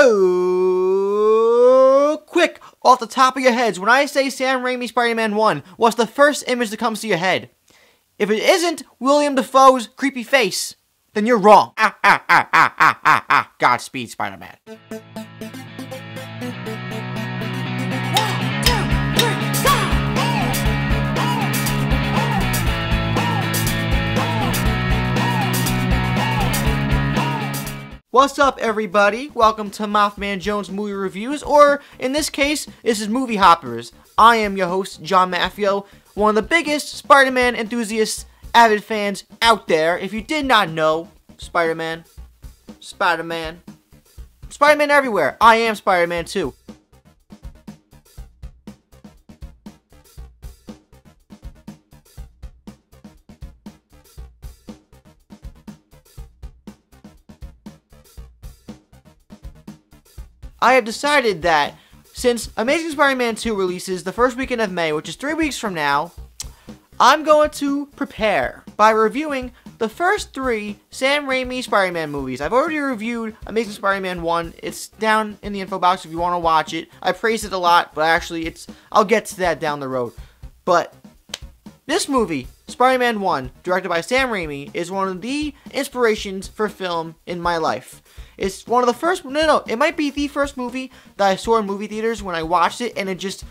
So, quick, off the top of your heads, when I say Sam Raimi Spider-Man 1, what's the first image that comes to your head? If it isn't William Dafoe's creepy face, then you're wrong. Godspeed, Spider-Man. What's up, everybody? Welcome to MaffmanJones Movie Reviews, or in this case, this is Movie Hoppers. I am your host, John Maffio, one of the biggest Spider-Man enthusiasts, avid fans out there. If you did not know, Spider-Man everywhere. I am Spider-Man too. I have decided that since Amazing Spider-Man 2 releases the first weekend of May, which is 3 weeks from now, I'm going to prepare by reviewing the first 3 Sam Raimi Spider-Man movies. I've already reviewed Amazing Spider-Man 1. It's down in the info box if you want to watch it. I praised it a lot, but actually I'll get to that down the road. But this movie, Spider-Man 1, directed by Sam Raimi, is one of the inspirations for film in my life. It's one of the first, it might be the first movie that I saw in movie theaters when I watched it, and it just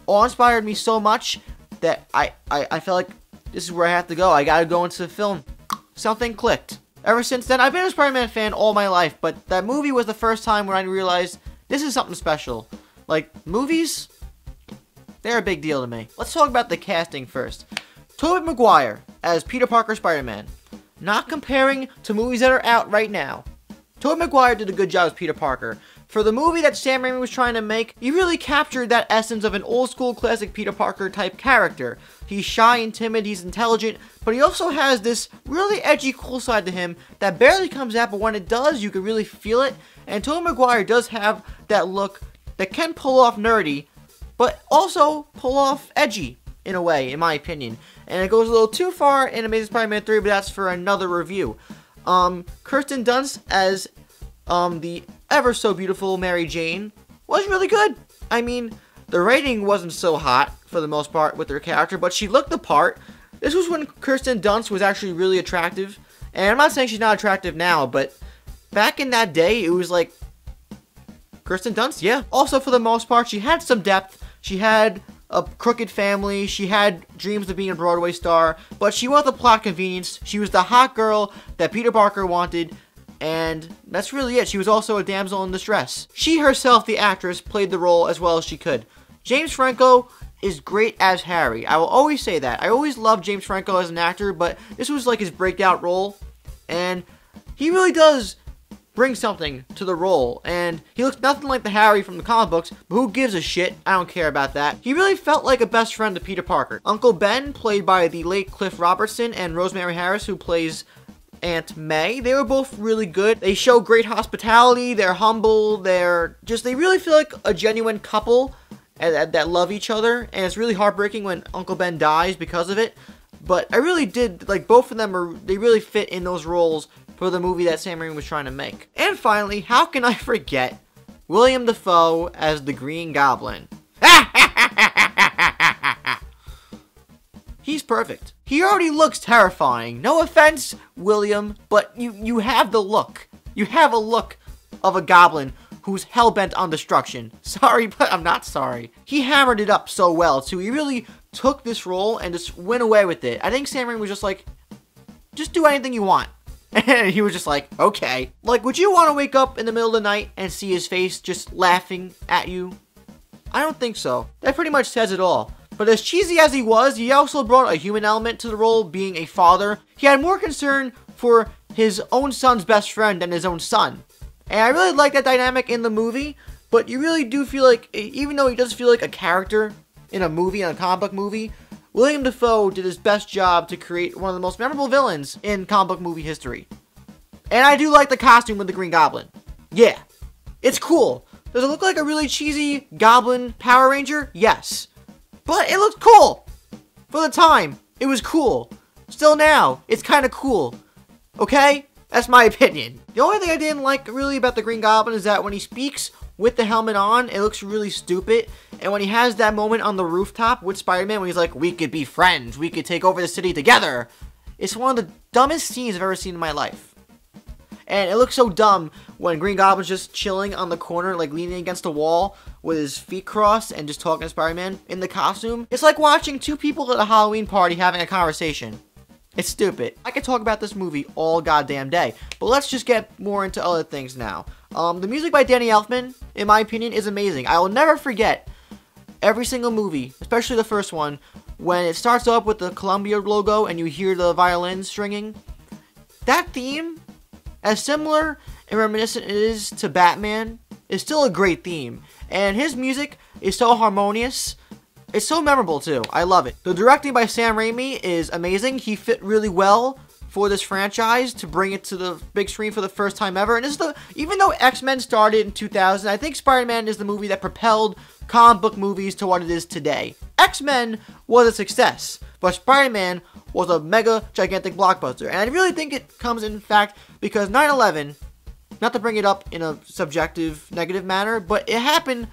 awe-inspired me so much that I felt like this is where I have to go. I gotta go into the film. Something clicked. Ever since then, I've been a Spider-Man fan all my life, but that movie was the first time when I realized this is something special. Like, movies, they're a big deal to me. Let's talk about the casting first. Tobey Maguire as Peter Parker Spider-Man. Not comparing to movies that are out right now. Tobey Maguire did a good job as Peter Parker. For the movie that Sam Raimi was trying to make, he really captured that essence of an old-school classic Peter Parker type character. He's shy and timid, he's intelligent, but he also has this really edgy, cool side to him that barely comes out, but when it does, you can really feel it. And Tobey Maguire does have that look that can pull off nerdy, but also pull off edgy, in a way, in my opinion. And it goes a little too far in Amazing Spider-Man 3, but that's for another review. Kirsten Dunst as the ever so beautiful Mary Jane was really good. I mean, the rating wasn't so hot for the most part with her character, but she looked the part. This was when Kirsten Dunst was actually really attractive, and I'm not saying she's not attractive now, but back in that day, it was like Kirsten Dunst, yeah. Also, for the most part, she had some depth. She had a crooked family, she had dreams of being a Broadway star, but she was a plot convenience. She was the hot girl that Peter Parker wanted, and that's really it. She was also a damsel in distress. She herself, the actress, played the role as well as she could. James Franco is great as Harry. I will always say that. I always loved James Franco as an actor, but this was like his breakout role, and he really does bring something to the role, and he looks nothing like the Harry from the comic books, but who gives a shit? I don't care about that. He really felt like a best friend to Peter Parker. Uncle Ben, played by the late Cliff Robertson, and Rosemary Harris, who plays Aunt May, they were both really good. They show great hospitality, they're humble, they really feel like a genuine couple that love each other, and it's really heartbreaking when Uncle Ben dies because of it, but I really did, like, both of them they really fit in those roles for the movie that Sam Raimi was trying to make. And finally, how can I forget William Dafoe as the Green Goblin? He's perfect. He already looks terrifying. No offense, William, but you have the look. You have a look of a goblin who's hell-bent on destruction. Sorry, but I'm not sorry. He hammered it up so well, too. He really took this role and just went away with it. I think Sam Raimi was just like, just do anything you want. And he was just like, okay. Like, would you want to wake up in the middle of the night and see his face just laughing at you? I don't think so. That pretty much says it all. But as cheesy as he was, he also brought a human element to the role, being a father. He had more concern for his own son's best friend than his own son. And I really like that dynamic in the movie, but you really do feel like, even though he does feel like a character in a movie, in a comic book movie, William Dafoe did his best job to create one of the most memorable villains in comic book movie history. And I do like the costume with the Green Goblin. Yeah, it's cool. Does it look like a really cheesy Goblin Power Ranger? Yes. But it looks cool. For the time, it was cool. Still now, it's kind of cool. Okay? That's my opinion. The only thing I didn't like really about the Green Goblin is that when he speaks with the helmet on, it looks really stupid. And when he has that moment on the rooftop with Spider-Man, when he's like, we could be friends, we could take over the city together. It's one of the dumbest scenes I've ever seen in my life. And it looks so dumb when Green Goblin's just chilling on the corner, like leaning against the wall with his feet crossed and just talking to Spider-Man in the costume. It's like watching two people at a Halloween party having a conversation. It's stupid. I could talk about this movie all goddamn day, but let's just get more into other things now. The music by Danny Elfman, in my opinion, is amazing. I will never forget every single movie, especially the first one, when it starts up with the Columbia logo and you hear the violin stringing. That theme, as similar and reminiscent it is to Batman, is still a great theme. And his music is so harmonious. It's so memorable too. I love it. The directing by Sam Raimi is amazing. He fit really well for this franchise to bring it to the big screen for the first time ever. And this is even though X-Men started in 2000, I think Spider-Man is the movie that propelled comic book movies to what it is today. X-Men was a success, but Spider-Man was a mega gigantic blockbuster. And I really think it comes in fact because 9/11, not to bring it up in a subjective negative manner, but it happened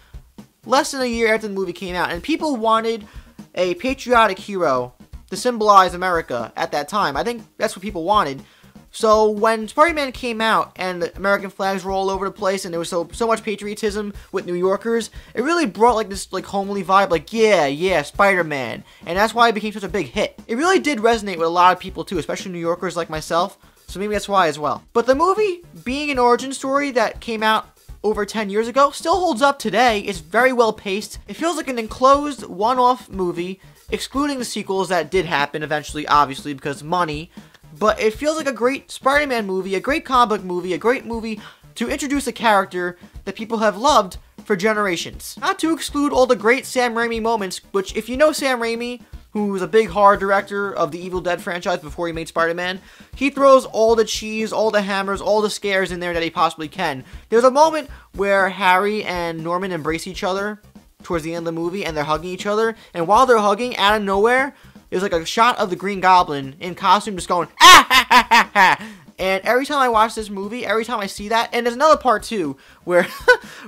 less than a year after the movie came out, and people wanted a patriotic hero to symbolize America at that time. I think that's what people wanted. So when Spider-Man came out and the American flags were all over the place and there was so much patriotism with New Yorkers, it really brought like this like homely vibe, like yeah, Spider-Man. And that's why it became such a big hit. It really did resonate with a lot of people too, especially New Yorkers like myself. So maybe that's why as well. But the movie, being an origin story that came out over 10 years ago, still holds up today. It's very well paced. It feels like an enclosed one-off movie, excluding the sequels that did happen eventually, obviously, because money. But it feels like a great Spider-Man movie, a great comic book movie, a great movie to introduce a character that people have loved for generations. Not to exclude all the great Sam Raimi moments, which if you know Sam Raimi, who was a big horror director of the Evil Dead franchise before he made Spider-Man, he throws all the cheese, all the hammers, all the scares in there that he possibly can. There's a moment where Harry and Norman embrace each other towards the end of the movie, and they're hugging each other, and while they're hugging, out of nowhere, there's like a shot of the Green Goblin in costume just going, ah, ha, ha, ha, ha. And every time I watch this movie, every time I see that, and there's another part too, where,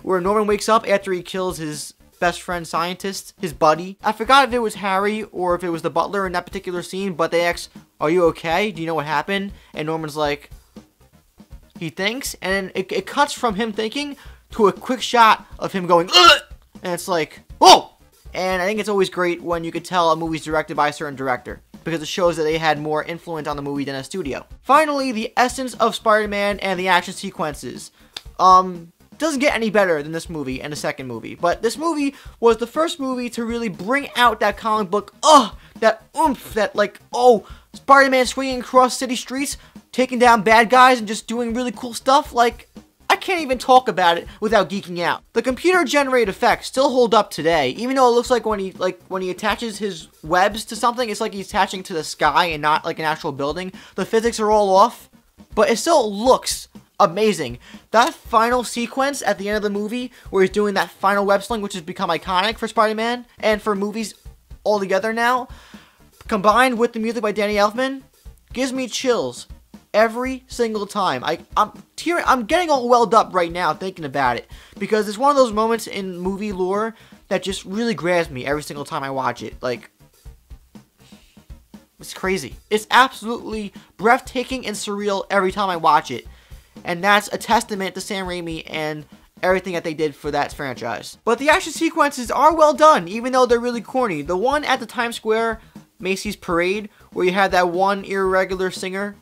where Norman wakes up after he kills his best friend scientist, his buddy. I forgot if it was Harry or if it was the butler in that particular scene, but they ask, are you okay? Do you know what happened? And Norman's like, he thinks, and it cuts from him thinking to a quick shot of him going, ugh! And it's like, whoa! And I think it's always great when you could tell a movie's directed by a certain director, because it shows that they had more influence on the movie than a studio. Finally, the essence of Spider-Man and the action sequences. Doesn't get any better than this movie and the second movie. But this movie was the first movie to really bring out that comic book, that oomph, that like, Spider-Man swinging across city streets, taking down bad guys and just doing really cool stuff. Like, I can't even talk about it without geeking out. The computer-generated effects still hold up today, even though it looks like when he attaches his webs to something, it's like he's attaching to the sky and not like an actual building. The physics are all off, but it still looks amazing. That final sequence at the end of the movie where he's doing that final web sling, which has become iconic for Spider-Man and for movies altogether now, combined with the music by Danny Elfman, gives me chills every single time. I'm getting all welled up right now thinking about it, because it's one of those moments in movie lore that just really grabs me every single time I watch it. Like, it's crazy. It's absolutely breathtaking and surreal every time I watch it. And that's a testament to Sam Raimi and everything that they did for that franchise. But the action sequences are well done, even though they're really corny. The one at the Times Square Macy's parade, where you had that one irregular singer,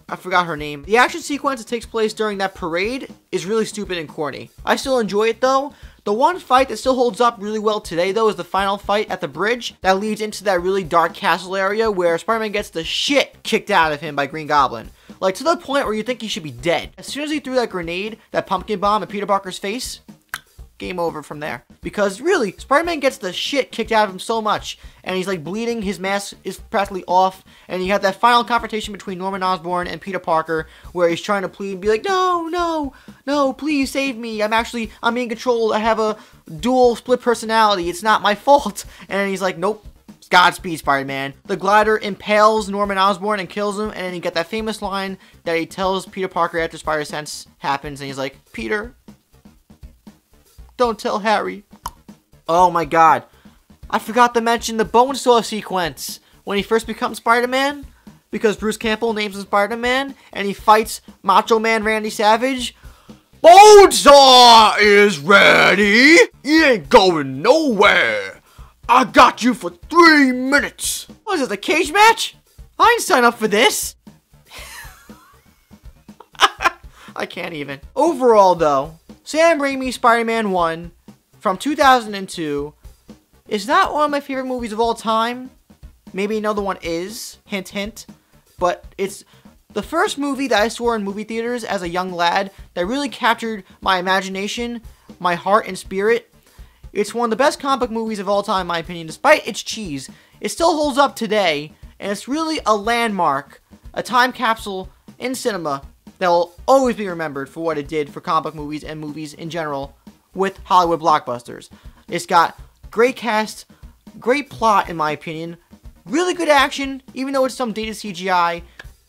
I forgot her name. The action sequence that takes place during that parade is really stupid and corny. I still enjoy it though. The one fight that still holds up really well today though is the final fight at the bridge that leads into that really dark castle area where Spider-Man gets the shit kicked out of him by Green Goblin. Like, to the point where you think he should be dead. As soon as he threw that grenade, that pumpkin bomb at Peter Parker's face, game over from there. Because really, Spider-Man gets the shit kicked out of him so much, and he's like bleeding, his mask is practically off, and you have that final confrontation between Norman Osborn and Peter Parker, where he's trying to plead and be like, no, please save me, I'm being controlled, I have a dual split personality, it's not my fault. And he's like, nope, Godspeed, Spider-Man. The glider impales Norman Osborn and kills him, and then you get that famous line that he tells Peter Parker after Spider-Sense happens, and he's like, Peter, don't tell Harry. Oh my god. I forgot to mention the Bone Saw sequence when he first becomes Spider-Man, because Bruce Campbell names him Spider-Man, and he fights Macho Man Randy Savage. Bonesaw is ready! You ain't going nowhere! I got you for 3 minutes! What is this, a cage match? I didn't sign up for this! I can't even. Overall though, Sam Raimi's Spider-Man 1 from 2002 is not one of my favorite movies of all time. Maybe another one is, hint hint, but it's the first movie that I saw in movie theaters as a young lad that really captured my imagination, my heart and spirit. It's one of the best comic book movies of all time, in my opinion. Despite its cheese, it still holds up today, and it's really a landmark, a time capsule in cinema that will always be remembered for what it did for comic book movies and movies in general with Hollywood blockbusters. It's got great cast, great plot, in my opinion, really good action, even though it's some dated CGI,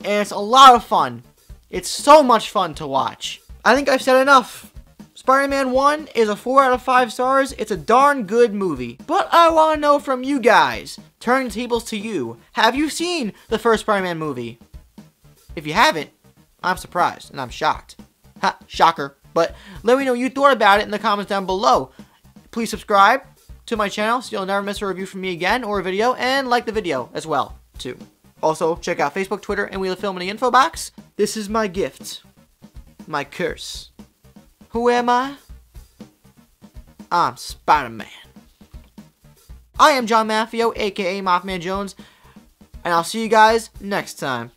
and it's a lot of fun. It's so much fun to watch. I think I've said enough. Spider-Man 1 is a 4 out of 5 stars. It's a darn good movie. But I want to know from you guys, turning the tables to you, have you seen the first Spider-Man movie? If you haven't, I'm surprised and I'm shocked. Ha, shocker. But let me know what you thought about it in the comments down below. Please subscribe to my channel so you'll never miss a review from me again or a video, and like the video as well, too. Also, check out Facebook, Twitter, and Wheel of Film in the info box. This is my gift. My curse. Who am I? I'm Spider-Man. I am John Maffio, aka MaffmanJones, and I'll see you guys next time.